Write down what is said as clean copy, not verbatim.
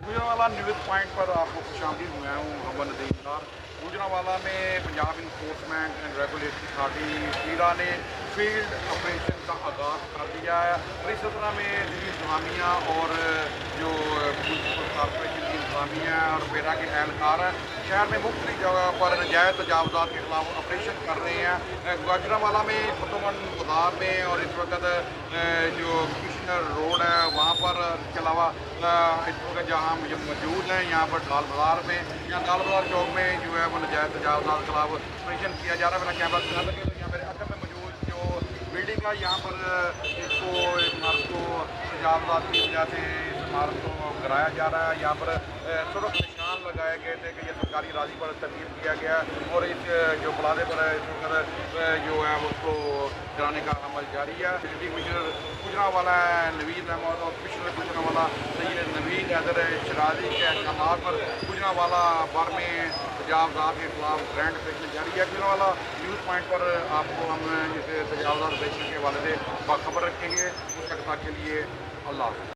Gujranwala news point पर आपको खुशामदीद। मैं हूँ मोहम्मद नदीम खान। गुजरांवाला में Punjab enforcement and regulatory authority पीरा ने फील्ड ऑपरेशन का आगाज़ कर दिया है और इस तरह में दिल्ली इंतजामिया और जो म्यूनसिपल कॉरपोरेशन की इंतजामिया और पेरा के एहलकार हैं शहर में मुख्तलिफ जगह पर नजायज़ तजावज़ात के खिलाफ ऑपरेशन कर रहे हैं। गुजरांवाला में फतोमन बाजार में और इस वक्त जो कमिश्नर रोड है वहाँ पर इसके अलावा इस वक्त जहाँ हम मौजूद हैं यहाँ पर लाल बाज़ार में, यहाँ लाल बाज़ार चौक में जो है वो नजायज़ तजावज़ात के खिलाफ ऑपरेशन किया जा रहा है। मेरा कैमरा दिखा लगे तो यहाँ मेरे अगर में मौजूद जो बिल्डिंग है यहाँ पर इसको इमारत को तजावज़ात की वजह से इस इमारत को गिराया जा रहा है। यहाँ पर सुरख निशान लगाए गए थे कि ये सरकारी राजी पर तरतीब किया गया और इस जो प्लाजे पर इस वक्त जो है उसको गिराने का अमल जारी है। डिप्टी कमिश्नर गुजरांवाला नवीद अहमद और कमिश्नर गुजरांवाला सैयद नवीद हैदर शराजी के अहकाम पर गुजरांवाला भर में तजावज़ात के खिलाफ ग्रैंड ऑपरेशन जारी है। गुजरांवाला न्यूज़ पॉइंट पर आपको हम इस तजावज़ात ऑपरेशन के हवाले से बाखबर रखेंगे। उस वक्त के लिए अल्लाह हाफ़िज़।